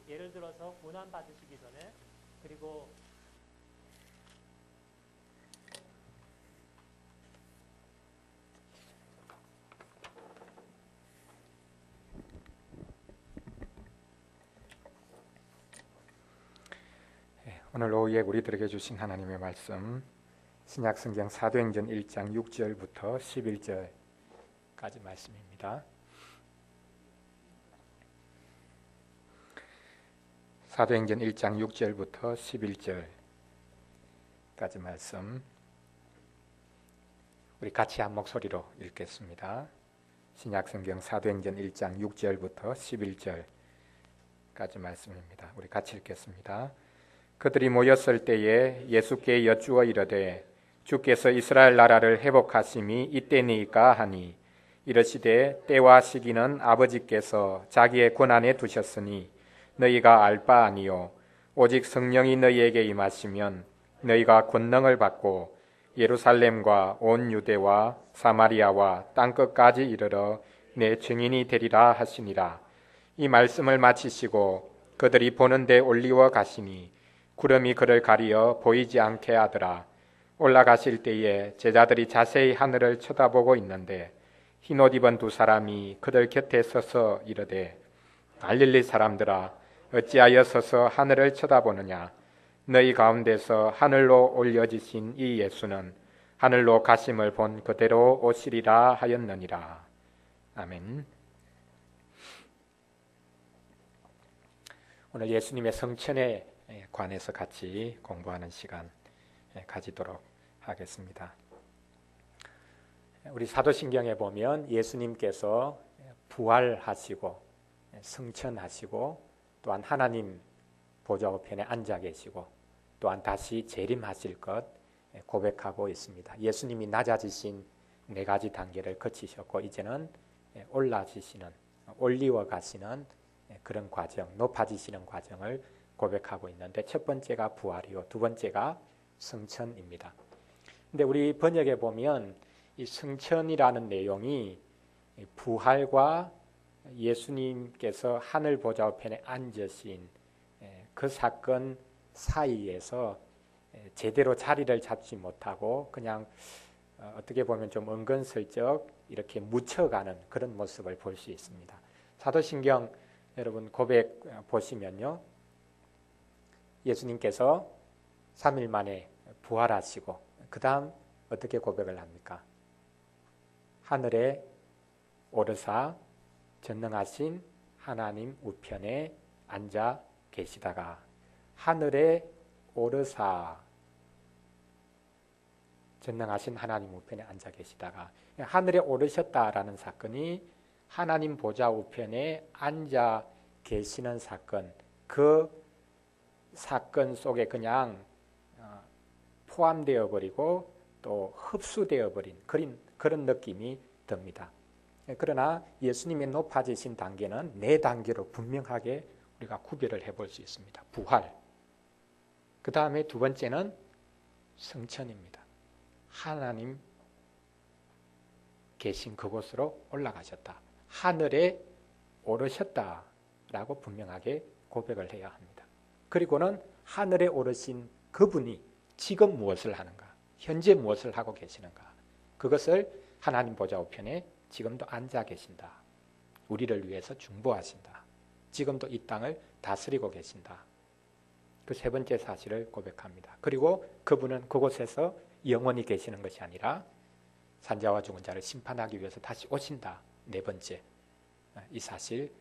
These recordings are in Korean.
예를 들어서 고난 받으시기 전에, 그리고 오늘 오후에 우리들에게 주신 하나님의 말씀, 신약성경 사도행전 1장 6절부터 11절까지 말씀입니다. 사도행전 1장 6절부터 11절까지 말씀, 우리 같이 한 목소리로 읽겠습니다. 신약성경 사도행전 1장 6절부터 11절까지 말씀입니다. 우리 같이 읽겠습니다. 그들이 모였을 때에 예수께 여쭈어 이르되 주께서 이스라엘 나라를 회복하심이 이때니까 하니, 이르시되 때와 시기는 아버지께서 자기의 권한에 두셨으니 너희가 알 바 아니요 오직 성령이 너희에게 임하시면 너희가 권능을 받고 예루살렘과 온 유대와 사마리아와 땅끝까지 이르러 내 증인이 되리라 하시니라. 이 말씀을 마치시고 그들이 보는 데 올리워 가시니 구름이 그를 가리어 보이지 않게 하더라. 올라가실 때에 제자들이 자세히 하늘을 쳐다보고 있는데 흰옷 입은 두 사람이 그들 곁에 서서 이르되 갈릴리 사람들아 어찌하여 서서 하늘을 쳐다보느냐. 너희 가운데서 하늘로 올려지신 이 예수는 하늘로 가심을 본 그대로 오시리라 하였느니라. 아멘. 오늘 예수님의 성천에 관해서 같이 공부하는 시간 가지도록 하겠습니다. 우리 사도신경에 보면 예수님께서 부활하시고 승천하시고 또한 하나님 보좌 우편에 앉아 계시고 또한 다시 재림하실 것 고백하고 있습니다. 예수님이 낮아지신 네 가지 단계를 거치셨고 이제는 올라지시는, 올리워 가시는 그런 과정, 높아지시는 과정을 고백하고 있는데, 첫 번째가 부활이요, 두 번째가 승천입니다. 근데 우리 번역에 보면 이 승천이라는 내용이 부활과 예수님께서 하늘 보좌 우편에 앉으신 그 사건 사이에서 제대로 자리를 잡지 못하고 그냥 어떻게 보면 좀 은근슬쩍 이렇게 묻혀가는 그런 모습을 볼 수 있습니다. 사도신경 여러분 고백 보시면요, 예수님께서 3일 만에 부활하시고 그 다음 어떻게 고백을 합니까? 하늘에 오르사 전능하신 하나님 우편에 앉아 계시다가, 하늘에 오르사 전능하신 하나님 우편에 앉아 계시다가, 하늘에 오르셨다라는 사건이 하나님 보좌 우편에 앉아 계시는 사건, 그 사건 속에 그냥 포함되어 버리고 또 흡수되어 버린 그런 느낌이 듭니다. 그러나 예수님의 높아지신 단계는 네 단계로 분명하게 우리가 구별을 해볼 수 있습니다. 부활, 그 다음에 두 번째는 승천입니다. 하나님 계신 그곳으로 올라가셨다, 하늘에 오르셨다라고 분명하게 고백을 해야 합니다. 그리고는 하늘에 오르신 그분이 지금 무엇을 하는가, 현재 무엇을 하고 계시는가, 그것을 하나님 보좌 우편에 지금도 앉아 계신다, 우리를 위해서 중보하신다, 지금도 이 땅을 다스리고 계신다, 그 세 번째 사실을 고백합니다. 그리고 그분은 그곳에서 영원히 계시는 것이 아니라 산자와 죽은 자를 심판하기 위해서 다시 오신다, 네 번째, 이 사실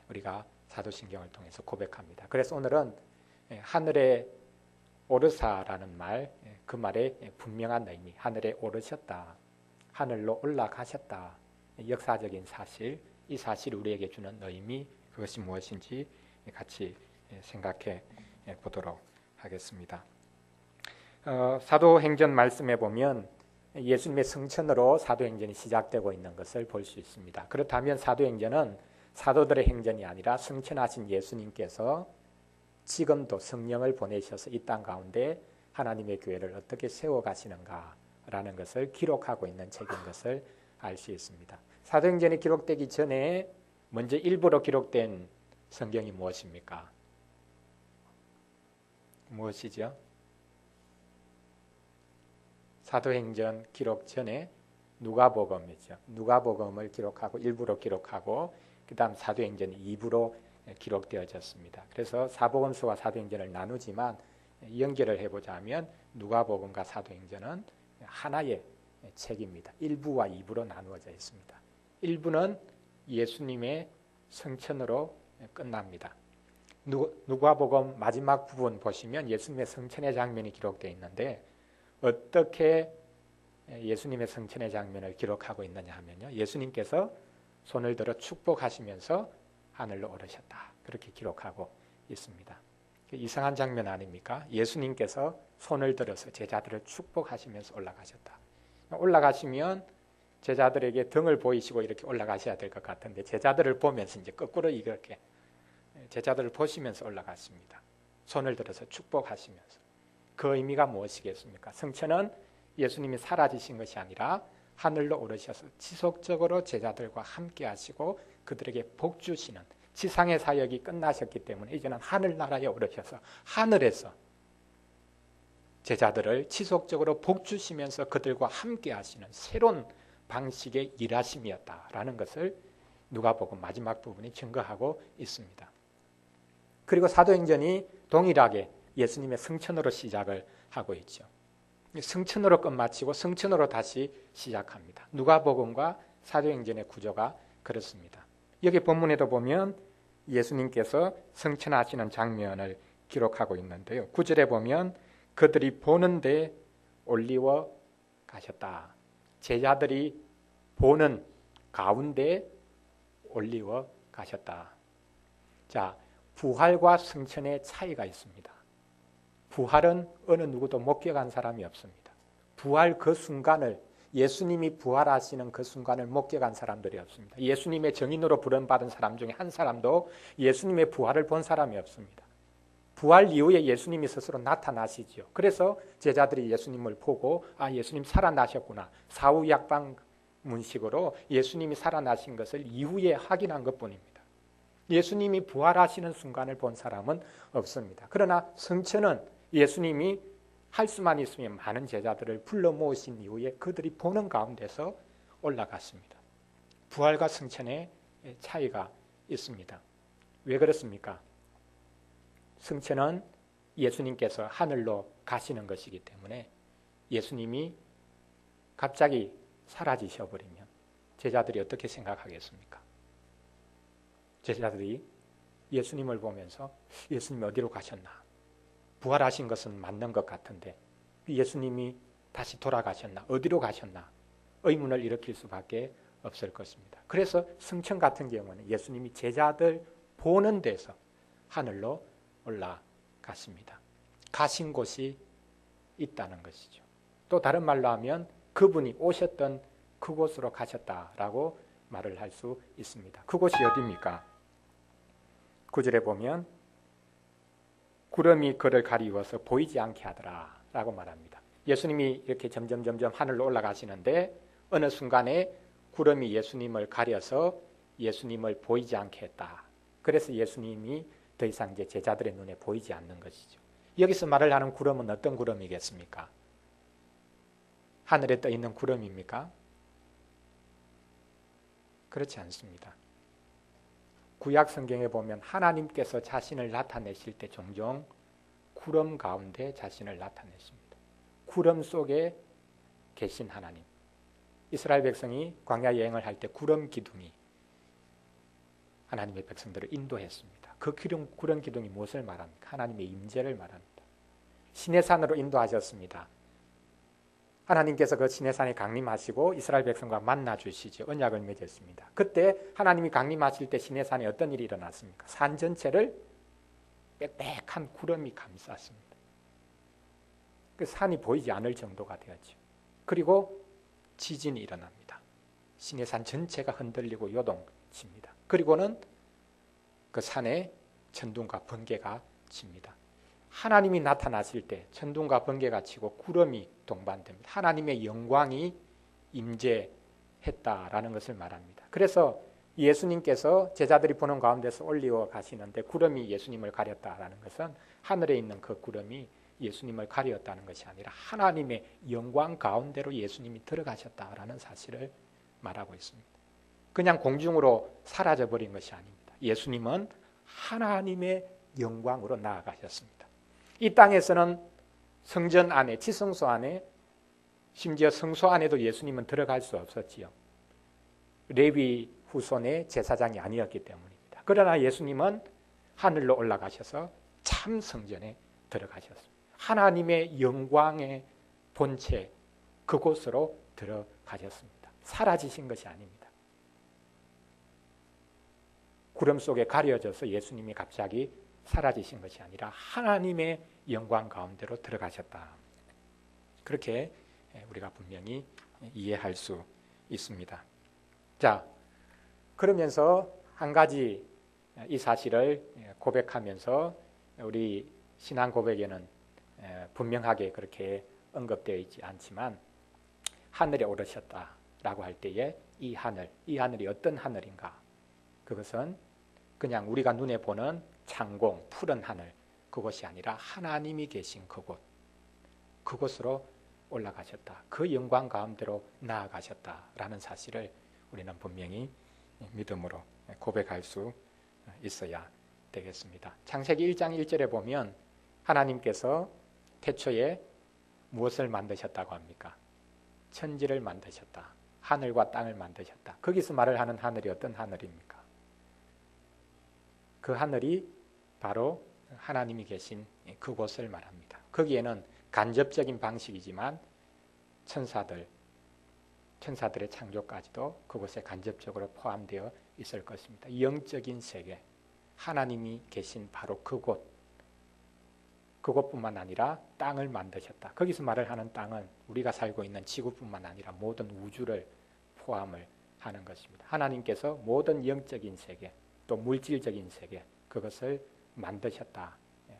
우리가 사도신경을 통해서 고백합니다. 그래서 오늘은 하늘에 오르사라는 말, 그 말의 분명한 의미, 하늘에 오르셨다, 하늘로 올라가셨다, 역사적인 사실, 이 사실이 우리에게 주는 의미, 그것이 무엇인지 같이 생각해 보도록 하겠습니다. 사도행전 말씀에 보면 예수님의 승천으로 사도행전이 시작되고 있는 것을 볼 수 있습니다. 그렇다면 사도행전은 사도들의 행전이 아니라 승천하신 예수님께서 지금도 성령을 보내셔서 이 땅 가운데 하나님의 교회를 어떻게 세워가시는가라는 것을 기록하고 있는 책인 것을 알 수 있습니다. 사도행전이 기록되기 전에 먼저 일부로 기록된 성경이 무엇입니까? 무엇이죠? 사도행전 기록 전에 누가복음이죠. 누가복음을 기록하고 일부로 기록하고 그 다음 사도행전이 2부로 기록되어졌습니다. 그래서 사복음서와 사도행전을 나누지만 연결을 해보자면 누가복음과 사도행전은 하나의 책입니다. 1부와 2부로 나누어져 있습니다. 1부는 예수님의 성천으로 끝납니다. 누가복음 마지막 부분 보시면 예수님의 성천의 장면이 기록되어 있는데 어떻게 예수님의 성천의 장면을 기록하고 있느냐 하면요. 예수님께서 손을 들어 축복하시면서 하늘로 오르셨다. 그렇게 기록하고 있습니다. 이상한 장면 아닙니까? 예수님께서 손을 들어서 제자들을 축복하시면서 올라가셨다. 올라가시면 제자들에게 등을 보이시고 이렇게 올라가셔야 될 것 같은데 제자들을 보면서 이제 거꾸로 이렇게 제자들을 보시면서 올라갔습니다. 손을 들어서 축복하시면서. 그 의미가 무엇이겠습니까? 성천은 예수님이 사라지신 것이 아니라 하늘로 오르셔서 지속적으로 제자들과 함께 하시고 그들에게 복 주시는 지상의 사역이 끝나셨기 때문에 이제는 하늘나라에 오르셔서 하늘에서 제자들을 지속적으로 복 주시면서 그들과 함께 하시는 새로운 방식의 일하심이었다라는 것을 누가복음 마지막 부분이 증거하고 있습니다. 그리고 사도행전이 동일하게 예수님의 성천으로 시작을 하고 있죠. 성천으로 끝마치고 성천으로 다시 시작합니다. 누가복음과 사도행전의 구조가 그렇습니다. 여기 본문에도 보면 예수님께서 성천하시는 장면을 기록하고 있는데요. 9절에 보면 그들이 보는데 올리워 가셨다. 제자들이 보는 가운데 올리워 가셨다. 자, 부활과 성천의 차이가 있습니다. 부활은 어느 누구도 목격한 사람이 없습니다. 부활 그 순간을 예수님이 부활하시는 그 순간을 목격한 사람들이 없습니다. 예수님의 증인으로 부름받은 사람 중에 한 사람도 예수님의 부활을 본 사람이 없습니다. 부활 이후에 예수님이 스스로 나타나시죠. 그래서 제자들이 예수님을 보고 예수님 살아나셨구나. 사후약방 문식으로 예수님이 살아나신 것을 이후에 확인한 것뿐입니다. 예수님이 부활하시는 순간을 본 사람은 없습니다. 그러나 성천은 예수님이 할 수만 있으면 많은 제자들을 불러 모으신 이후에 그들이 보는 가운데서 올라갔습니다. 부활과 성천의 차이가 있습니다. 왜 그렇습니까? 성천은 예수님께서 하늘로 가시는 것이기 때문에 예수님이 갑자기 사라지셔 버리면 제자들이 어떻게 생각하겠습니까? 제자들이 예수님을 보면서 예수님이 어디로 가셨나? 부활하신 것은 맞는 것 같은데 예수님이 다시 돌아가셨나? 어디로 가셨나? 의문을 일으킬 수밖에 없을 것입니다. 그래서 성천 같은 경우는 예수님이 제자들 보는 데서 하늘로 올라갔습니다. 가신 곳이 있다는 것이죠. 또 다른 말로 하면 그분이 오셨던 그곳으로 가셨다라고 말을 할 수 있습니다. 그곳이 어디입니까? 9절에 보면 구름이 그를 가리워서 보이지 않게 하더라 라고 말합니다. 예수님이 이렇게 점점 하늘로 올라가시는데 어느 순간에 구름이 예수님을 가려서 예수님을 보이지 않게 했다. 그래서 예수님이 더 이상 이제 제자들의 눈에 보이지 않는 것이죠. 여기서 말을 하는 구름은 어떤 구름이겠습니까? 하늘에 떠 있는 구름입니까? 그렇지 않습니다. 구약 성경에 보면 하나님께서 자신을 나타내실 때 종종 구름 가운데 자신을 나타내십니다. 구름 속에 계신 하나님. 이스라엘 백성이 광야 여행을 할 때 구름 기둥이 하나님의 백성들을 인도했습니다. 그 구름 기둥이 무엇을 말합니까? 하나님의 임재를 말합니다. 시내산으로 인도하셨습니다. 하나님께서 그 시내산에 강림하시고 이스라엘 백성과 만나 주시죠. 언약을 맺었습니다. 그때 하나님이 강림하실 때 시내산에 어떤 일이 일어났습니까? 산 전체를 빽빽한 구름이 감쌌습니다. 그 산이 보이지 않을 정도가 되었죠. 그리고 지진이 일어납니다. 시내산 전체가 흔들리고 요동칩니다. 그리고는 그 산에 천둥과 번개가 칩니다. 하나님이 나타나실 때 천둥과 번개가 치고 구름이 동반됩니다. 하나님의 영광이 임재했다라는 것을 말합니다. 그래서 예수님께서 제자들이 보는 가운데서 올리어 가시는데 구름이 예수님을 가렸다라는 것은 하늘에 있는 그 구름이 예수님을 가리었다는 것이 아니라 하나님의 영광 가운데로 예수님이 들어가셨다라는 사실을 말하고 있습니다. 그냥 공중으로 사라져버린 것이 아닙니다. 예수님은 하나님의 영광으로 나아가셨습니다. 이 땅에서는 성전 안에, 지성소 안에, 심지어 성소 안에도 예수님은 들어갈 수 없었지요. 레위 후손의 제사장이 아니었기 때문입니다. 그러나 예수님은 하늘로 올라가셔서 참 성전에 들어가셨습니다. 하나님의 영광의 본체 그곳으로 들어가셨습니다. 사라지신 것이 아닙니다. 구름 속에 가려져서 예수님이 갑자기 사라지신 것이 아니라 하나님의 영광 가운데로 들어가셨다. 그렇게 우리가 분명히 이해할 수 있습니다. 자, 그러면서 한 가지 이 사실을 고백하면서 우리 신앙 고백에는 분명하게 그렇게 언급되어 있지 않지만 하늘에 오르셨다라고 할 때에 이 하늘이 어떤 하늘인가? 그것은 그냥 우리가 눈에 보는 창공, 푸른 하늘 그것이 아니라 하나님이 계신 그곳으로 올라가셨다. 그 영광 가운데로 나아가셨다라는 사실을 우리는 분명히 믿음으로 고백할 수 있어야 되겠습니다. 창세기 1장 1절에 보면 하나님께서 태초에 무엇을 만드셨다고 합니까? 천지를 만드셨다. 하늘과 땅을 만드셨다. 거기서 말을 하는 하늘이 어떤 하늘입니까? 그 하늘이 바로 하나님이 계신 그곳을 말합니다. 거기에는 간접적인 방식이지만 천사들의 창조까지도 그곳에 간접적으로 포함되어 있을 것입니다. 영적인 세계, 하나님이 계신 바로 그곳뿐만 아니라 땅을 만드셨다. 거기서 말을 하는 땅은 우리가 살고 있는 지구뿐만 아니라 모든 우주를 포함을 하는 것입니다. 하나님께서 모든 영적인 세계, 또 물질적인 세계, 그것을 만드셨다.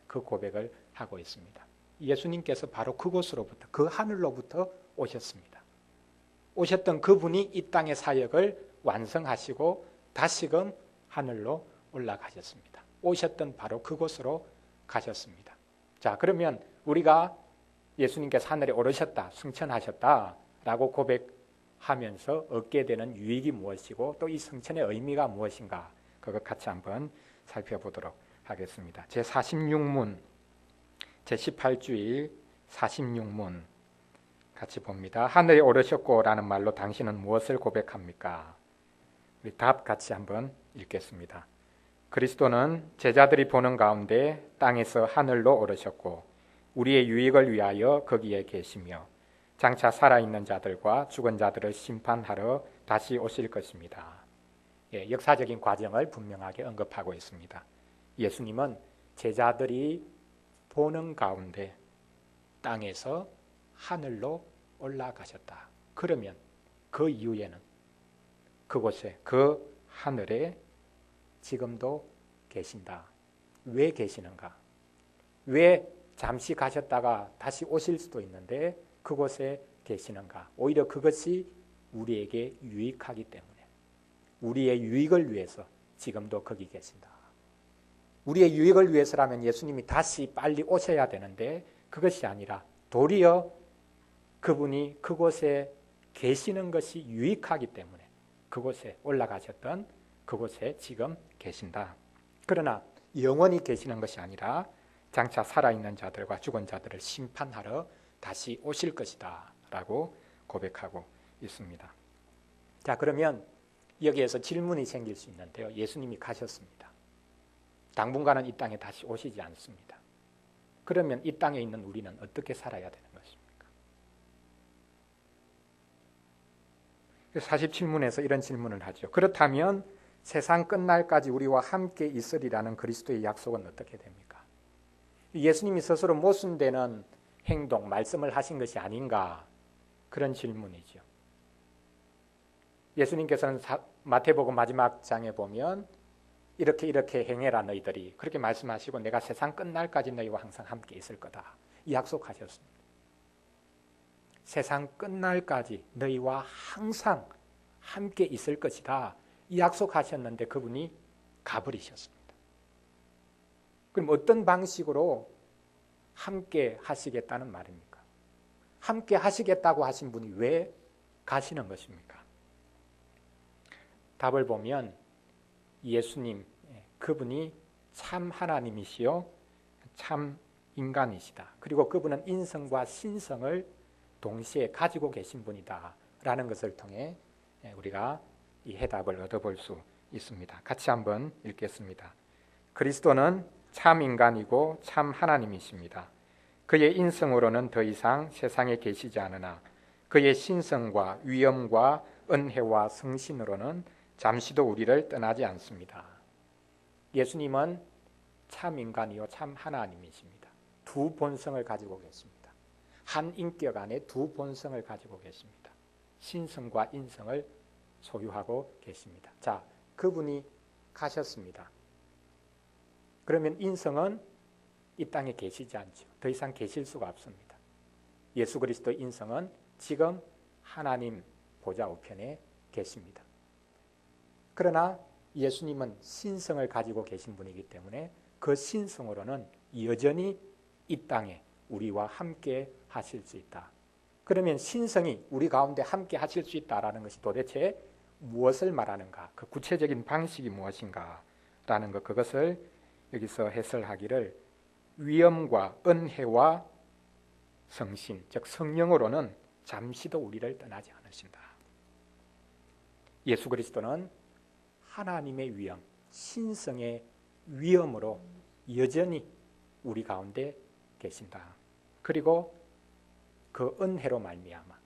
그 고백을 하고 있습니다. 예수님께서 바로 그곳으로부터, 그 하늘로부터 오셨습니다. 오셨던 그분이 이 땅의 사역을 완성하시고 다시금 하늘로 올라가셨습니다. 오셨던 바로 그곳으로 가셨습니다. 자, 그러면 우리가 예수님께서 하늘에 오르셨다, 승천하셨다라고 고백하면서 얻게 되는 유익이 무엇이고 또 이 승천의 의미가 무엇인가, 그것 같이 한번 살펴보도록 하겠습니다. 제46문, 제18주일 46문 같이 봅니다. 하늘에 오르셨고 라는 말로 당신은 무엇을 고백합니까? 우리 답 같이 한번 읽겠습니다. 그리스도는 제자들이 보는 가운데 땅에서 하늘로 오르셨고 우리의 유익을 위하여 거기에 계시며 장차 살아있는 자들과 죽은 자들을 심판하러 다시 오실 것입니다. 역사적인 과정을 분명하게 언급하고 있습니다. 예수님은 제자들이 보는 가운데 땅에서 하늘로 올라가셨다. 그러면 그 이후에는 그곳에, 그 하늘에 지금도 계신다. 왜 계시는가? 왜 잠시 가셨다가 다시 오실 수도 있는데 그곳에 계시는가? 오히려 그것이 우리에게 유익하기 때문에, 우리의 유익을 위해서 지금도 거기 계신다. 우리의 유익을 위해서라면 예수님이 다시 빨리 오셔야 되는데 그것이 아니라 도리어 그분이 그곳에 계시는 것이 유익하기 때문에 그곳에 올라가셨던 그곳에 지금 계신다. 그러나 영원히 계시는 것이 아니라 장차 살아있는 자들과 죽은 자들을 심판하러 다시 오실 것이다 라고 고백하고 있습니다. 자, 그러면 여기에서 질문이 생길 수 있는데요. 예수님이 가셨습니다. 당분간은 이 땅에 다시 오시지 않습니다. 그러면 이 땅에 있는 우리는 어떻게 살아야 되는 것입니까? 47문에서 이런 질문을 하죠. 그렇다면 세상 끝날까지 우리와 함께 있으리라는 그리스도의 약속은 어떻게 됩니까? 예수님이 스스로 모순되는 행동, 말씀을 하신 것이 아닌가, 그런 질문이죠. 예수님께서는 마태복음 마지막 장에 보면 이렇게 행해라 너희들이, 그렇게 말씀하시고 내가 세상 끝날까지 너희와 항상 함께 있을 거다 약속하셨습니다. 세상 끝날까지 너희와 항상 함께 있을 것이다 약속하셨는데 그분이 가버리셨습니다. 그럼 어떤 방식으로 함께 하시겠다는 말입니까? 함께 하시겠다고 하신 분이 왜 가시는 것입니까? 답을 보면 예수님, 그분이 참 하나님이시요 참 인간이시다. 그리고 그분은 인성과 신성을 동시에 가지고 계신 분이다 라는 것을 통해 우리가 이 해답을 얻어볼 수 있습니다. 같이 한번 읽겠습니다. 그리스도는 참 인간이고 참 하나님이십니다. 그의 인성으로는 더 이상 세상에 계시지 않으나 그의 신성과 위엄과 은혜와 성신으로는 잠시도 우리를 떠나지 않습니다. 예수님은 참 인간이요 참 하나님이십니다. 두 본성을 가지고 계십니다. 한 인격 안에 두 본성을 가지고 계십니다. 신성과 인성을 소유하고 계십니다. 자, 그분이 가셨습니다. 그러면 인성은 이 땅에 계시지 않죠. 더 이상 계실 수가 없습니다. 예수 그리스도의 인성은 지금 하나님 보좌 우편에 계십니다. 그러나 예수님은 신성을 가지고 계신 분이기 때문에 그 신성으로는 여전히 이 땅에 우리와 함께 하실 수 있다. 그러면 신성이 우리 가운데 함께 하실 수 있다라는 것이 도대체 무엇을 말하는가? 그 구체적인 방식이 무엇인가? 라는 것, 그것을 여기서 해설하기를 위엄과 은혜와 성신, 즉 성령으로는 잠시도 우리를 떠나지 않으신다. 예수 그리스도는 하나님의 위엄, 신성의 위엄으로 여전히 우리 가운데 계신다. 그리고 그 은혜로 말미암아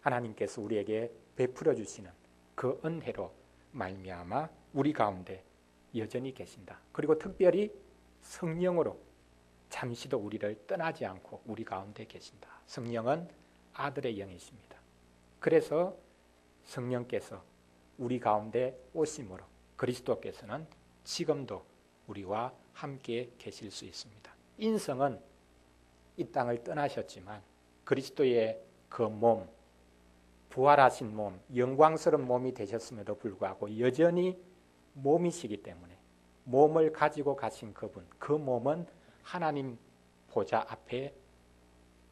하나님께서 우리에게 베풀어 주시는 그 은혜로 말미암아 우리 가운데 여전히 계신다. 그리고 특별히 성령으로 잠시도 우리를 떠나지 않고 우리 가운데 계신다. 성령은 아들의 영이십니다. 그래서 성령께서 우리 가운데 오심으로 그리스도께서는 지금도 우리와 함께 계실 수 있습니다. 인성은 이 땅을 떠나셨지만 그리스도의 그 몸, 부활하신 몸, 영광스러운 몸이 되셨음에도 불구하고 여전히 몸이시기 때문에 몸을 가지고 가신 그분, 그 몸은 하나님 보좌 앞에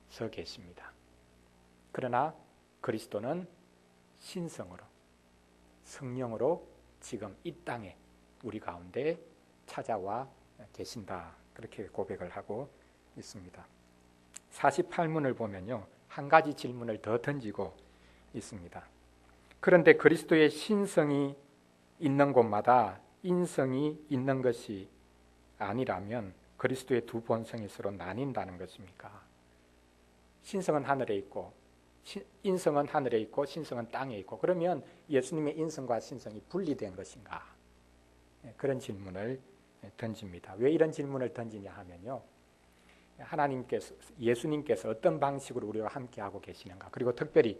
서 계십니다. 그러나 그리스도는 신성으로 성령으로 지금 이 땅에 우리 가운데 찾아와 계신다. 그렇게 고백을 하고 있습니다. 48문을 보면요, 한 가지 질문을 더 던지고 있습니다. 그런데 그리스도의 신성이 있는 곳마다 인성이 있는 것이 아니라면 그리스도의 두 본성이 서로 나뉜다는 것입니까? 신성은 하늘에 있고 인성은 하늘에 있고 신성은 땅에 있고, 그러면 예수님의 인성과 신성이 분리된 것인가? 그런 질문을 던집니다. 왜 이런 질문을 던지냐 하면요, 하나님께서, 예수님께서 어떤 방식으로 우리와 함께하고 계시는가, 그리고 특별히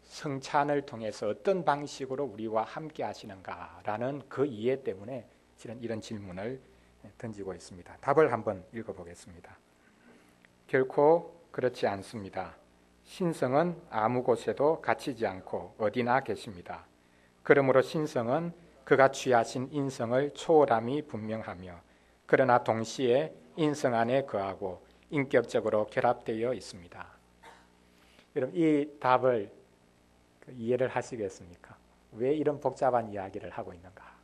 성찬을 통해서 어떤 방식으로 우리와 함께 하시는가라는 그 이해 때문에 실은 이런 질문을 던지고 있습니다. 답을 한번 읽어보겠습니다. 결코 그렇지 않습니다. 신성은 아무 곳에도 갇히지 않고 어디나 계십니다. 그러므로 신성은 그가 취하신 인성을 초월함이 분명하며 그러나 동시에 인성 안에 거하고 인격적으로 결합되어 있습니다. 여러분, 이 답을 이해를 하시겠습니까? 왜 이런 복잡한 이야기를 하고 있는가?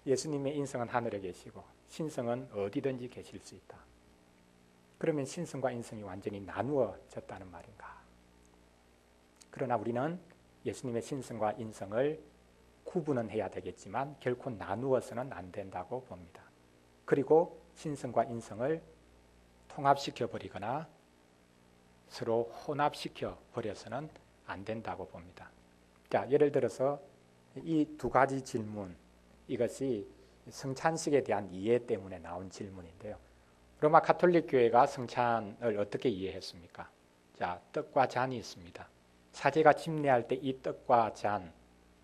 예수님의 인성은 하늘에 계시고 신성은 어디든지 계실 수 있다. 그러면 신성과 인성이 완전히 나누어졌다는 말인가? 그러나 우리는 예수님의 신성과 인성을 구분은 해야 되겠지만 결코 나누어서는 안 된다고 봅니다. 그리고 신성과 인성을 통합시켜 버리거나 서로 혼합시켜 버려서는 안 된다고 봅니다. 자, 예를 들어서 이 두 가지 질문, 이것이 성찬식에 대한 이해 때문에 나온 질문인데요. 로마 가톨릭 교회가 성찬을 어떻게 이해했습니까? 자, 떡과 잔이 있습니다. 사제가 집례할 때 이 떡과 잔,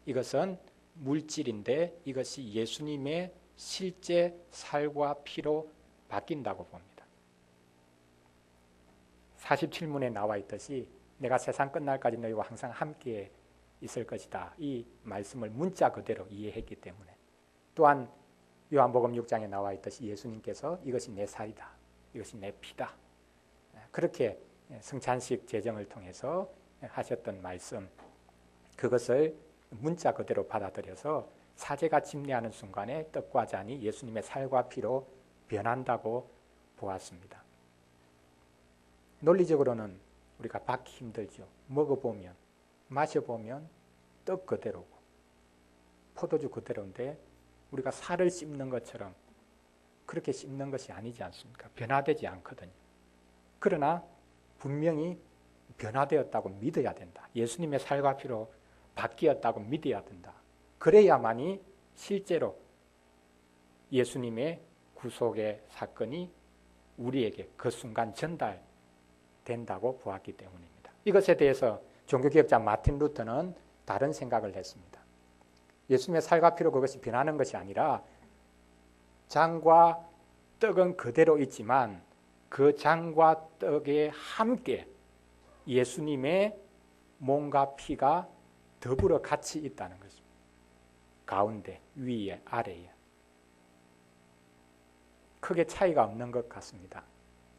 이것은 물질인데 이것이 예수님의 실제 살과 피로 바뀐다고 봅니다. 47문에 나와 있듯이 내가 세상 끝날까지 너희와 항상 함께 있을 것이다. 이 말씀을 문자 그대로 이해했기 때문에. 또한 요한복음 6장에 나와 있듯이 예수님께서 이것이 내 살이다. 이것이 내 피다. 그렇게 성찬식 제정을 통해서 하셨던 말씀, 그것을 문자 그대로 받아들여서 사제가 집례하는 순간에 떡과 잔이 예수님의 살과 피로 변한다고 보았습니다. 논리적으로는 우리가 받기 힘들죠. 먹어보면, 마셔보면 떡 그대로고 포도주 그대로인데 우리가 살을 씹는 것처럼 그렇게 씹는 것이 아니지 않습니까? 변화되지 않거든요. 그러나 분명히 변화되었다고 믿어야 된다. 예수님의 살과 피로 바뀌었다고 믿어야 된다. 그래야만이 실제로 예수님의 구속의 사건이 우리에게 그 순간 전달된다고 보았기 때문입니다. 이것에 대해서 종교개혁자 마틴 루터는 다른 생각을 했습니다. 예수님의 살과 피로 그것이 변하는 것이 아니라 장과 떡은 그대로 있지만 그 장과 떡에 함께 예수님의 몸과 피가 더불어 같이 있다는 것입니다. 가운데, 위에, 아래에. 크게 차이가 없는 것 같습니다.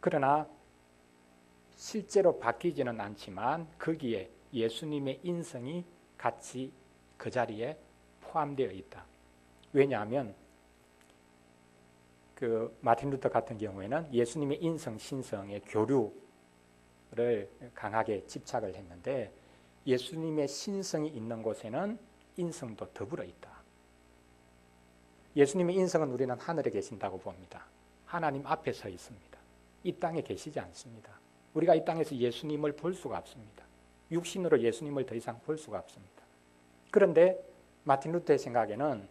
그러나 실제로 바뀌지는 않지만 거기에 예수님의 인성이 같이 그 자리에 포함되어 있다. 왜냐하면 그 마틴 루터 같은 경우에는 예수님의 인성, 신성의 교류를 강하게 집착을 했는데 예수님의 신성이 있는 곳에는 인성도 더불어 있다. 예수님의 인성은 우리는 하늘에 계신다고 봅니다. 하나님 앞에 서 있습니다. 이 땅에 계시지 않습니다. 우리가 이 땅에서 예수님을 볼 수가 없습니다. 육신으로 예수님을 더 이상 볼 수가 없습니다. 그런데 마틴 루터의 생각에는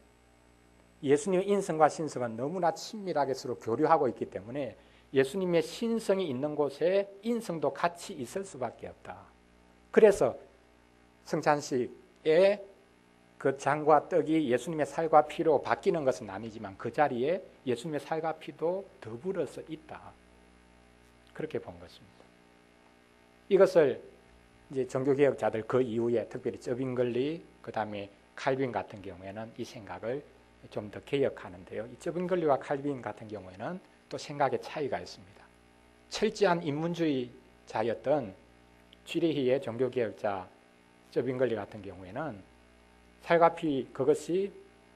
예수님의 인성과 신성은 너무나 친밀하게 서로 교류하고 있기 때문에 예수님의 신성이 있는 곳에 인성도 같이 있을 수밖에 없다. 그래서 성찬식에 그 장과 떡이 예수님의 살과 피로 바뀌는 것은 아니지만 그 자리에 예수님의 살과 피도 더불어서 있다. 그렇게 본 것입니다. 이것을 이제 종교개혁자들 그 이후에 특별히 저빙글리 그다음에 칼빈 같은 경우에는 이 생각을 좀 더 개혁하는데요. 이 저빙글리와 칼빈 같은 경우에는 또 생각의 차이가 있습니다. 철저한 인문주의자였던 쥐리히의 종교개혁자 저빙글리 같은 경우에는 살과 피 그것이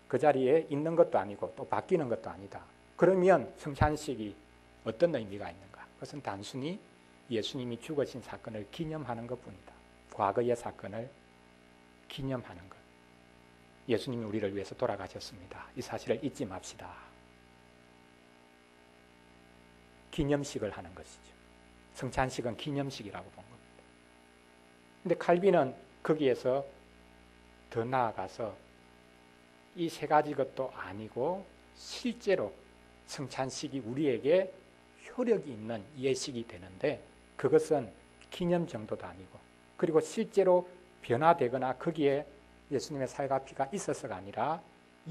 그 자리에 있는 것도 아니고 또 바뀌는 것도 아니다. 그러면 성찬식이 어떤 의미가 있는가? 그것은 단순히 예수님이 죽으신 사건을 기념하는 것뿐이다. 과거의 사건을 기념하는 것. 예수님이 우리를 위해서 돌아가셨습니다. 이 사실을 잊지 맙시다. 기념식을 하는 것이죠. 성찬식은 기념식이라고 본 겁니다. 근데 칼빈은 거기에서 더 나아가서 이 세 가지 것도 아니고 실제로 성찬식이 우리에게 효력이 있는 예식이 되는데 그것은 기념 정도도 아니고 그리고 실제로 변화되거나 거기에 예수님의 살과 피가 있어서가 아니라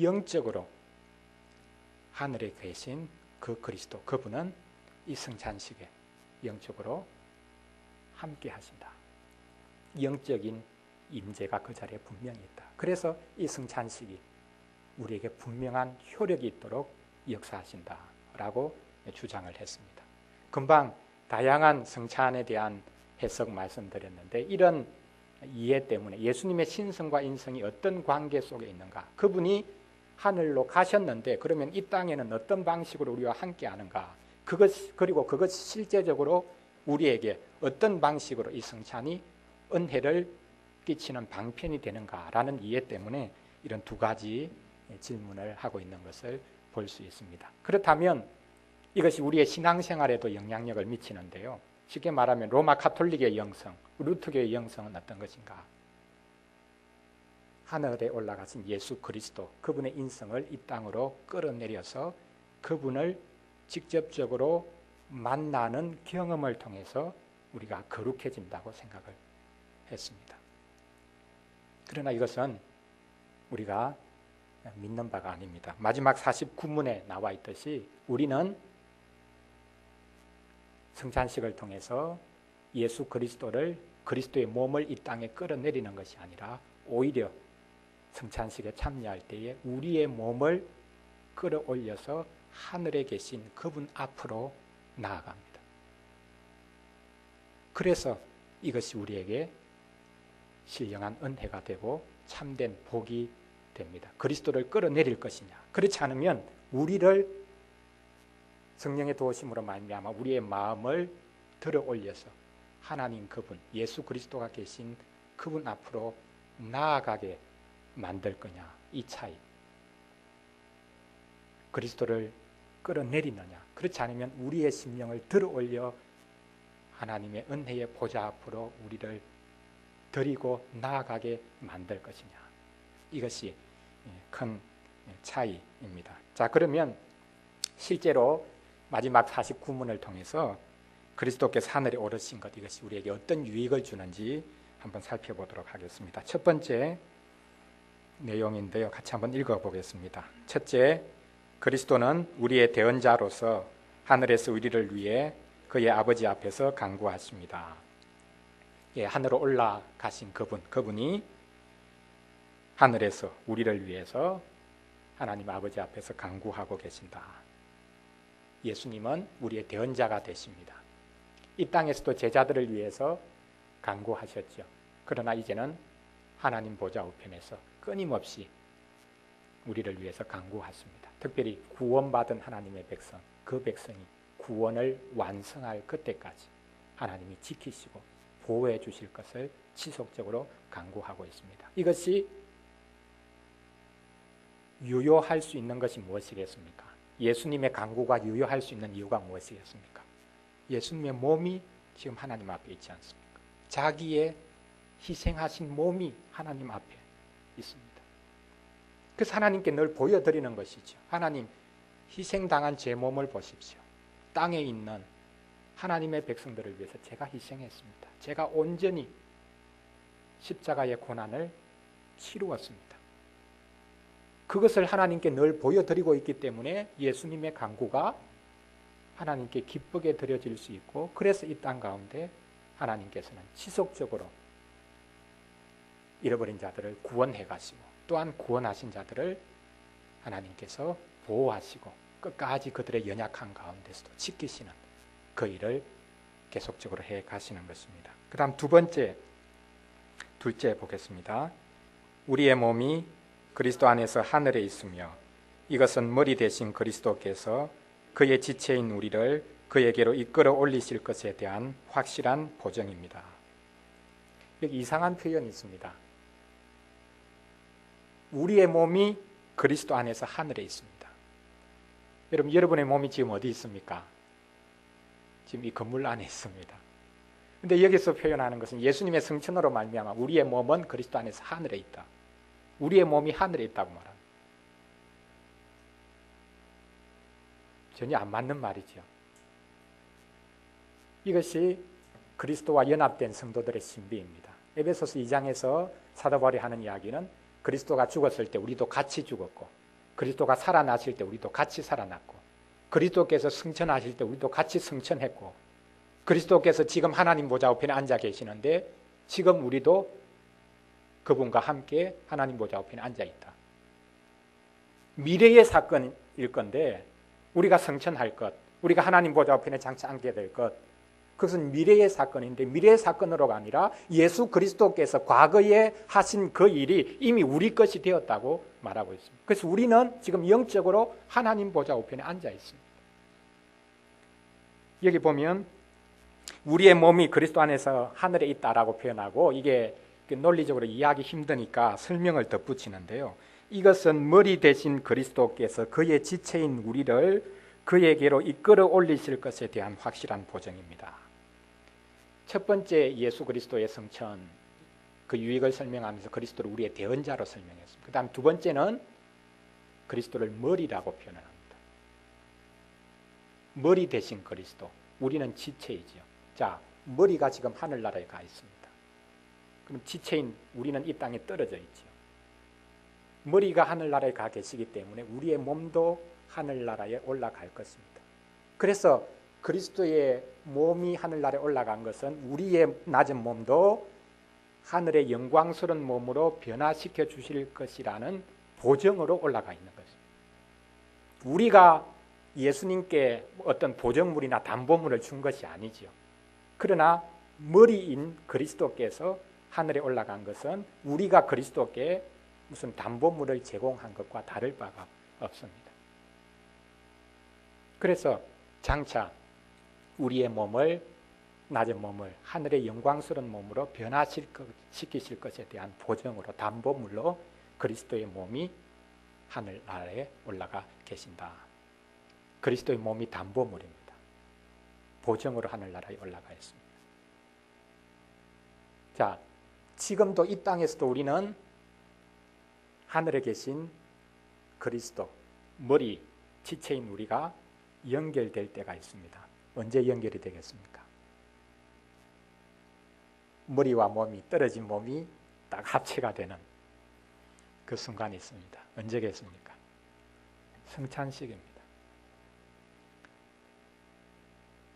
영적으로 하늘에 계신 그 그리스도 그분은 이 성찬식에 영적으로 함께 하신다. 영적인 임재가 그 자리에 분명히 있다. 그래서 이 성찬식이 우리에게 분명한 효력이 있도록 역사하신다라고 주장을 했습니다. 금방 다양한 성찬에 대한 해석 말씀드렸는데 이런 이해 때문에 예수님의 신성과 인성이 어떤 관계 속에 있는가? 그분이 하늘로 가셨는데 그러면 이 땅에는 어떤 방식으로 우리와 함께 하는가? 그리고 그것이 실제적으로 우리에게 어떤 방식으로 이 성찬이 은혜를 끼치는 방편이 되는가라는 이해 때문에 이런 두 가지 질문을 하고 있는 것을 볼 수 있습니다. 그렇다면 이것이 우리의 신앙생활에도 영향력을 미치는데요. 쉽게 말하면 로마 가톨릭의 영성, 루터교의 영성은 어떤 것인가? 하늘에 올라가신 예수 그리스도, 그분의 인성을 이 땅으로 끌어내려서 그분을 직접적으로 만나는 경험을 통해서 우리가 거룩해진다고 생각을 했습니다. 그러나 이것은 우리가 믿는 바가 아닙니다. 마지막 49문에 나와 있듯이 우리는 성찬식을 통해서 예수 그리스도의 몸을 이 땅에 끌어내리는 것이 아니라 오히려 성찬식에 참여할 때에 우리의 몸을 끌어올려서 하늘에 계신 그분 앞으로 나아갑니다. 그래서 이것이 우리에게 신령한 은혜가 되고 참된 복이 됩니다. 그리스도를 끌어내릴 것이냐? 그렇지 않으면 우리를 성령의 도우심으로 말미암아 우리의 마음을 들어 올려서 하나님 그분, 예수 그리스도가 계신 그분 앞으로 나아가게 만들 거냐? 이 차이. 그리스도를 끌어내리느냐? 그렇지 않으면 우리의 심령을 들어 올려 하나님의 은혜의 보좌 앞으로 우리를 드리고 나아가게 만들 것이냐? 이것이 큰 차이입니다. 자, 그러면 실제로 마지막 49문을 통해서 그리스도께서 하늘에 오르신 것, 이것이 우리에게 어떤 유익을 주는지 한번 살펴보도록 하겠습니다. 첫 번째 내용인데요. 같이 한번 읽어보겠습니다. 첫째, 그리스도는 우리의 대언자로서 하늘에서 우리를 위해 그의 아버지 앞에서 간구하십니다. 하늘로 올라가신 그분이 하늘에서 우리를 위해서 하나님 아버지 앞에서 간구하고 계신다. 예수님은 우리의 대언자가 되십니다. 이 땅에서도 제자들을 위해서 간구하셨죠. 그러나 이제는 하나님 보좌 우편에서 끊임없이 우리를 위해서 간구하십니다. 특별히 구원받은 하나님의 백성, 그 백성이 구원을 완성할 그때까지 하나님이 지키시고 보호해 주실 것을 지속적으로 간구하고 있습니다. 이것이 유효할 수 있는 것이 무엇이겠습니까? 예수님의 간구가 유효할 수 있는 이유가 무엇이겠습니까? 예수님의 몸이 지금 하나님 앞에 있지 않습니까? 자기의 희생하신 몸이 하나님 앞에 있습니다. 그래서 하나님께 늘 보여드리는 것이죠. 하나님, 희생당한 제 몸을 보십시오. 땅에 있는 하나님의 백성들을 위해서 제가 희생했습니다. 제가 온전히 십자가의 고난을 치루었습니다. 그것을 하나님께 늘 보여드리고 있기 때문에 예수님의 간구가 하나님께 기쁘게 드려질 수 있고, 그래서 이 땅 가운데 하나님께서는 지속적으로 잃어버린 자들을 구원해 가시고, 또한 구원하신 자들을 하나님께서 보호하시고 끝까지 그들의 연약한 가운데서도 지키시는 그 일을 계속적으로 해 가시는 것입니다. 그 다음 둘째 보겠습니다. 우리의 몸이 그리스도 안에서 하늘에 있으며 이것은 머리 대신 그리스도께서 그의 지체인 우리를 그에게로 이끌어 올리실 것에 대한 확실한 보증입니다. 여기 이상한 표현이 있습니다. 우리의 몸이 그리스도 안에서 하늘에 있습니다. 여러분, 여러분의 몸이 지금 어디 있습니까? 지금 이 건물 안에 있습니다. 그런데 여기서 표현하는 것은 예수님의 성천으로 말미암아 우리의 몸은 그리스도 안에서 하늘에 있다. 우리의 몸이 하늘에 있다고 말합니다. 전혀 안 맞는 말이죠. 이것이 그리스도와 연합된 성도들의 신비입니다. 에베소서 2장에서 사도 바울이 하는 이야기는 그리스도가 죽었을 때 우리도 같이 죽었고, 그리스도가 살아나실 때 우리도 같이 살아났고, 그리스도께서 승천하실 때 우리도 같이 승천했고, 그리스도께서 지금 하나님 보좌 우편에 앉아 계시는데 지금 우리도 그분과 함께 하나님 보좌 우편에 앉아 있다. 미래의 사건일 건데 우리가 승천할 것, 우리가 하나님 보좌 우편에 장차 앉게 될 것, 그것은 미래의 사건인데 미래의 사건으로가 아니라 예수 그리스도께서 과거에 하신 그 일이 이미 우리 것이 되었다고 말하고 있습니다. 그래서 우리는 지금 영적으로 하나님 보좌 우편에 앉아 있습니다. 여기 보면 우리의 몸이 그리스도 안에서 하늘에 있다라고 표현하고, 이게 논리적으로 이해하기 힘드니까 설명을 덧붙이는데요. 이것은 머리 대신 그리스도께서 그의 지체인 우리를 그에게로 이끌어 올리실 것에 대한 확실한 보증입니다. 첫 번째 예수 그리스도의 성천, 그 유익을 설명하면서 그리스도를 우리의 대언자로 설명했습니다. 그 다음 두 번째는 그리스도를 머리라고 표현합니다. 머리 대신 그리스도, 우리는 지체이죠. 자, 머리가 지금 하늘나라에 가 있습니다. 그럼 지체인 우리는 이 땅에 떨어져 있죠. 머리가 하늘나라에 가 계시기 때문에 우리의 몸도 하늘나라에 올라갈 것입니다. 그래서 그리스도의 몸이 하늘나라에 올라간 것은 우리의 낮은 몸도 하늘의 영광스러운 몸으로 변화시켜 주실 것이라는 보증으로 올라가 있는 것입니다. 우리가 예수님께 어떤 보증물이나 담보물을 준 것이 아니지요. 그러나 머리인 그리스도께서 하늘에 올라간 것은 우리가 그리스도께 무슨 담보물을 제공한 것과 다를 바가 없습니다. 그래서 장차 우리의 몸을, 낮은 몸을 하늘의 영광스러운 몸으로 변화시키실 것에 대한 보증으로, 담보물로 그리스도의 몸이 하늘나라에 올라가 계신다. 그리스도의 몸이 담보물입니다. 보증으로 하늘나라에 올라가 있습니다. 자, 지금도 이 땅에서도 우리는 하늘에 계신 그리스도, 머리, 지체인 우리가 연결될 때가 있습니다. 언제 연결이 되겠습니까? 머리와 몸이, 떨어진 몸이 딱 합체가 되는 그 순간이 있습니다. 언제겠습니까? 성찬식입니다.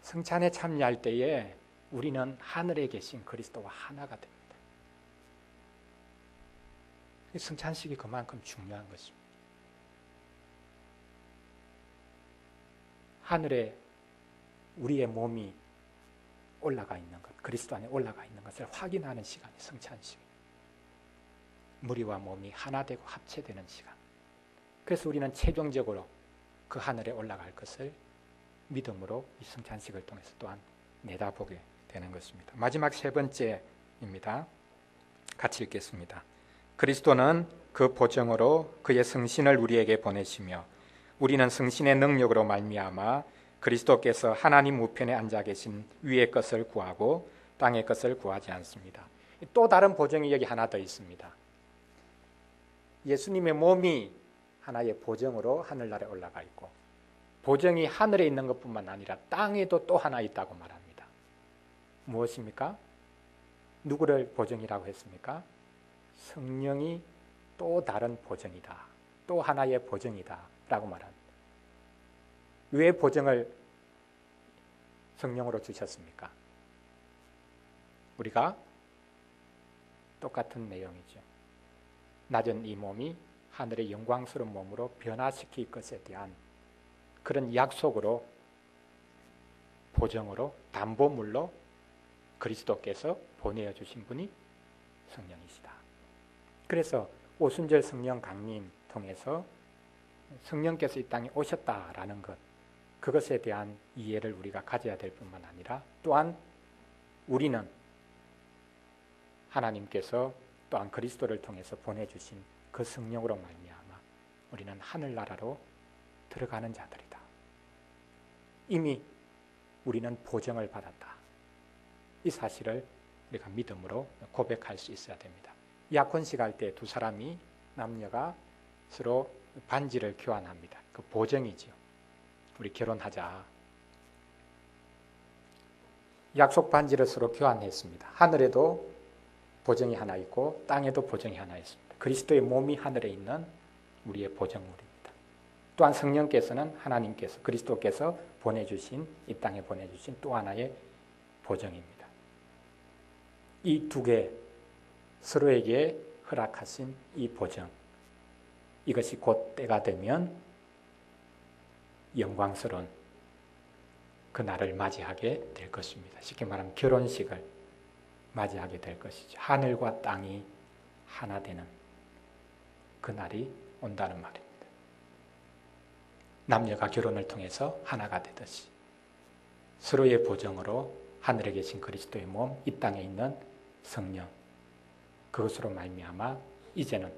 성찬에 참여할 때에 우리는 하늘에 계신 그리스도와 하나가 됩니다. 성찬식이 그만큼 중요한 것입니다. 하늘에 우리의 몸이 올라가 있는 것, 그리스도 안에 올라가 있는 것을 확인하는 시간이 성찬식입니다. 머리와 몸이 하나 되고 합체되는 시간. 그래서 우리는 최종적으로 그 하늘에 올라갈 것을 믿음으로 이 성찬식을 통해서 또한 내다보게 되는 것입니다. 마지막 세 번째입니다. 같이 읽겠습니다. 그리스도는 그 보증으로 그의 성신을 우리에게 보내시며 우리는 성신의 능력으로 말미암아 그리스도께서 하나님 우편에 앉아 계신 위의 것을 구하고 땅의 것을 구하지 않습니다. 또 다른 보증이 여기 하나 더 있습니다. 예수님의 몸이 하나의 보증으로 하늘나라에 올라가 있고, 보증이 하늘에 있는 것뿐만 아니라 땅에도 또 하나 있다고 말합니다. 무엇입니까? 누구를 보증이라고 했습니까? 성령이 또 다른 보증이다, 또 하나의 보증이다 라고 말합니다. 왜 보증을 성령으로 주셨습니까? 우리가 똑같은 내용이죠. 낮은 이 몸이 하늘의 영광스러운 몸으로 변화시킬 것에 대한 그런 약속으로, 보증으로, 담보물로 그리스도께서 보내어 주신 분이 성령이시다. 그래서 오순절 성령 강림 통해서 성령께서 이 땅에 오셨다라는 것, 그것에 대한 이해를 우리가 가져야 될 뿐만 아니라 또한 우리는 하나님께서 또한 그리스도를 통해서 보내주신 그 성령으로 말미암아 우리는 하늘나라로 들어가는 자들이다. 이미 우리는 보증을 받았다. 이 사실을 우리가 믿음으로 고백할 수 있어야 됩니다. 약혼식 할 때 두 사람이, 남녀가 서로 반지를 교환합니다. 그 보증이죠. 우리 결혼하자. 약속 반지를 서로 교환했습니다. 하늘에도 보증이 하나 있고 땅에도 보증이 하나 있습니다. 그리스도의 몸이 하늘에 있는 우리의 보증물입니다. 또한 성령께서는 하나님께서, 그리스도께서 보내주신, 이 땅에 보내주신 또 하나의 보증입니다. 이 두 개, 서로에게 허락하신 이 보증, 이것이 곧 때가 되면 영광스러운 그 날을 맞이하게 될 것입니다. 쉽게 말하면 결혼식을 맞이하게 될 것이죠. 하늘과 땅이 하나 되는 그 날이 온다는 말입니다. 남녀가 결혼을 통해서 하나가 되듯이 서로의 보증으로 하늘에 계신 그리스도의 몸, 이 땅에 있는 성령, 그것으로 말미암아 이제는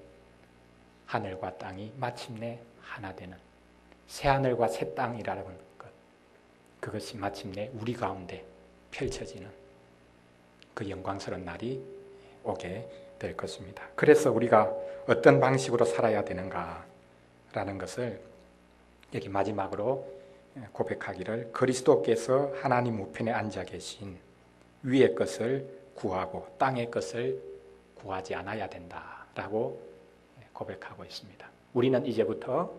하늘과 땅이 마침내 하나 되는 새하늘과 새 땅이라는 것, 그것이 마침내 우리 가운데 펼쳐지는 그 영광스러운 날이 오게 될 것입니다. 그래서 우리가 어떤 방식으로 살아야 되는가라는 것을 여기 마지막으로 고백하기를, 그리스도께서 하나님 우편에 앉아 계신 위의 것을 구하고 땅의 것을 구하지 않아야 된다라고 고백하고 있습니다. 우리는 이제부터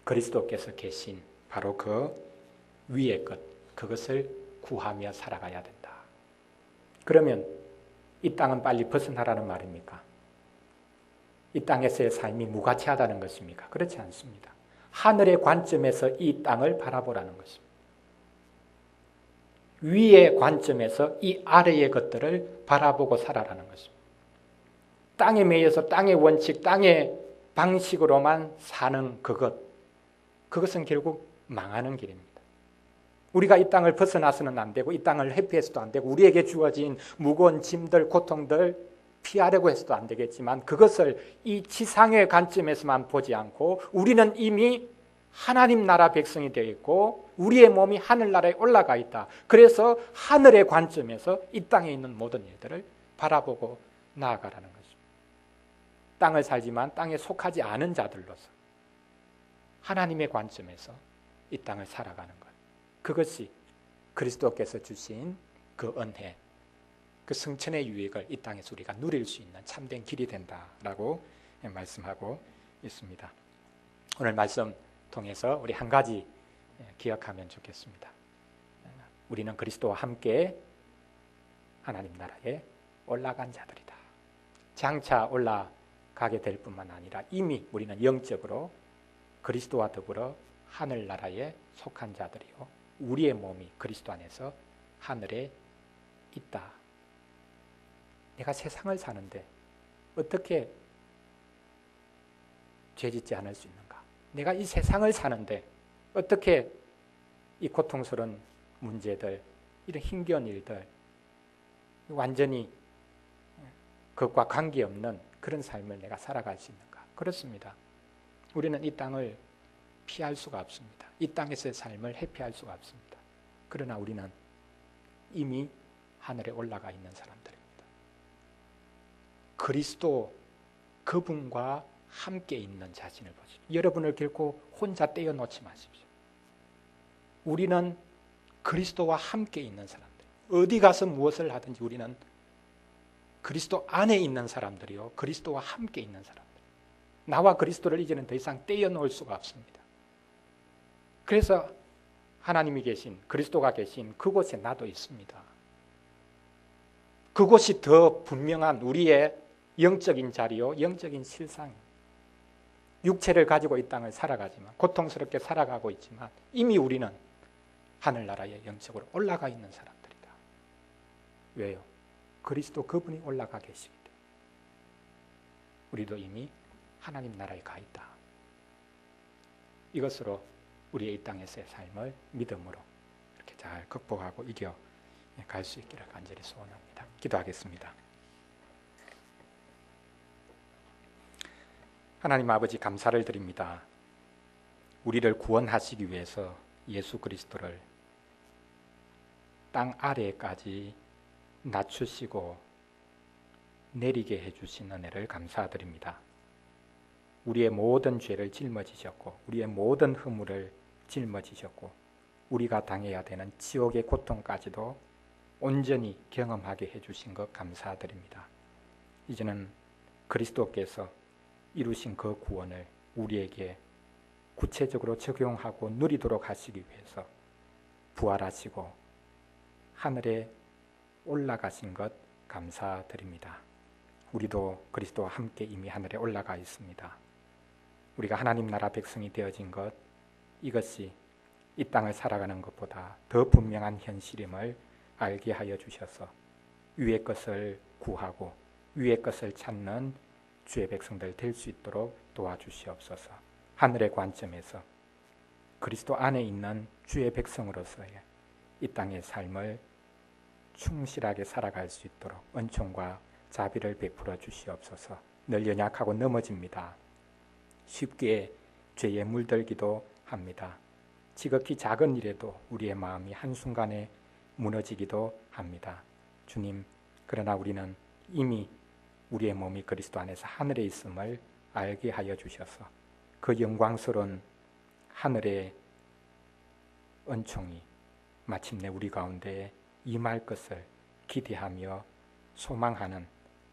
그리스도께서 계신 바로 그 위의 것, 그것을 구하며 살아가야 된다. 그러면 이 땅은 빨리 벗어나라는 말입니까? 이 땅에서의 삶이 무가치하다는 것입니까? 그렇지 않습니다. 하늘의 관점에서 이 땅을 바라보라는 것입니다. 위의 관점에서 이 아래의 것들을 바라보고 살아라는 것입니다. 땅에 매여서 땅의 원칙, 땅의 방식으로만 사는 그것은 결국 망하는 길입니다. 우리가 이 땅을 벗어나서는 안 되고 이 땅을 회피해서도 안 되고 우리에게 주어진 무거운 짐들, 고통들 피하려고 해서도 안 되겠지만 그것을 이 지상의 관점에서만 보지 않고 우리는 이미 하나님 나라 백성이 되어 있고 우리의 몸이 하늘나라에 올라가 있다. 그래서 하늘의 관점에서 이 땅에 있는 모든 일들을 바라보고 나아가라는 것입니다. 땅을 살지만 땅에 속하지 않은 자들로서 하나님의 관점에서 이 땅을 살아가는 것. 그것이 그리스도께서 주신 그 은혜, 그 성천의 유익을 이 땅에서 우리가 누릴 수 있는 참된 길이 된다라고 말씀하고 있습니다. 오늘 말씀 통해서 우리 한 가지 기억하면 좋겠습니다. 우리는 그리스도와 함께 하나님 나라에 올라간 자들이다. 장차 올라가게 될 뿐만 아니라 이미 우리는 영적으로 그리스도와 더불어 하늘나라에 속한 자들이요 우리의 몸이 그리스도 안에서 하늘에 있다. 내가 세상을 사는데 어떻게 죄짓지 않을 수 있는가? 내가 이 세상을 사는데 어떻게 이 고통스러운 문제들, 이런 힘겨운 일들, 완전히 그것과 관계없는 그런 삶을 내가 살아갈 수 있는가? 그렇습니다. 우리는 이 땅을 피할 수가 없습니다. 이 땅에서의 삶을 회피할 수가 없습니다. 그러나 우리는 이미 하늘에 올라가 있는 사람들입니다. 그리스도 그분과 함께 있는 자신을 보십시오. 여러분을 결코 혼자 떼어놓지 마십시오. 우리는 그리스도와 함께 있는 사람들. 어디 가서 무엇을 하든지 우리는 그리스도 안에 있는 사람들이요. 그리스도와 함께 있는 사람들. 나와 그리스도를 이제는 더 이상 떼어놓을 수가 없습니다. 그래서 하나님이 계신, 그리스도가 계신 그곳에 나도 있습니다. 그곳이 더 분명한 우리의 영적인 자리요, 영적인 실상입니다. 육체를 가지고 이 땅을 살아가지만, 고통스럽게 살아가고 있지만 이미 우리는 하늘나라에 영적으로 올라가 있는 사람들이다. 왜요? 그리스도 그분이 올라가 계시기 때문에 우리도 이미 하나님 나라에 가 있다. 이것으로 우리의 이 땅에서의 삶을 믿음으로 이렇게 잘 극복하고 이겨 갈 수 있기를 간절히 소원합니다. 기도하겠습니다. 하나님 아버지 감사를 드립니다. 우리를 구원하시기 위해서 예수 그리스도를 땅 아래까지 낮추시고 내리게 해주신 은혜를 감사드립니다. 우리의 모든 죄를 짊어지셨고 우리의 모든 허물을 짊어지셨고 우리가 당해야 되는 지옥의 고통까지도 온전히 경험하게 해주신 것 감사드립니다. 이제는 그리스도께서 이루신 그 구원을 우리에게 구체적으로 적용하고 누리도록 하시기 위해서 부활하시고 하늘에 올라가신 것 감사드립니다. 우리도 그리스도와 함께 이미 하늘에 올라가 있습니다. 우리가 하나님 나라 백성이 되어진 것, 이것이 이 땅을 살아가는 것보다 더 분명한 현실임을 알게 하여 주셔서 위의 것을 구하고 위의 것을 찾는 주의 백성들 될 수 있도록 도와주시옵소서. 하늘의 관점에서 그리스도 안에 있는 주의 백성으로서의 이 땅의 삶을 충실하게 살아갈 수 있도록 은총과 자비를 베풀어 주시옵소서. 늘 연약하고 넘어집니다. 쉽게 죄에 물들기도 합니다. 지극히 작은 일에도 우리의 마음이 한순간에 무너지기도 합니다. 주님, 그러나 우리는 이미 우리의 몸이 그리스도 안에서 하늘에 있음을 알게 하여 주셔서 그 영광스러운 하늘의 은총이 마침내 우리 가운데 임할 것을 기대하며 소망하는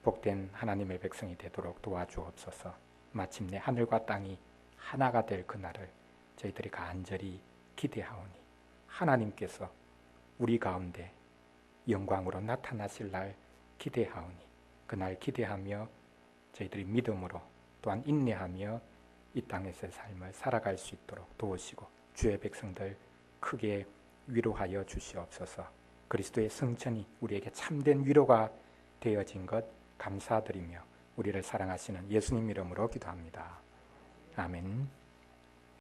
복된 하나님의 백성이 되도록 도와주옵소서. 마침내 하늘과 땅이 하나가 될 그날을 저희들이 간절히 기대하오니 하나님께서 우리 가운데 영광으로 나타나실 날 기대하오니 그날 기대하며 저희들이 믿음으로 또한 인내하며 이 땅에서의 삶을 살아갈 수 있도록 도우시고 주의 백성들 크게 위로하여 주시옵소서. 그리스도의 성천이 우리에게 참된 위로가 되어진 것 감사드리며 우리를 사랑하시는 예수님 이름으로 기도합니다. 아멘.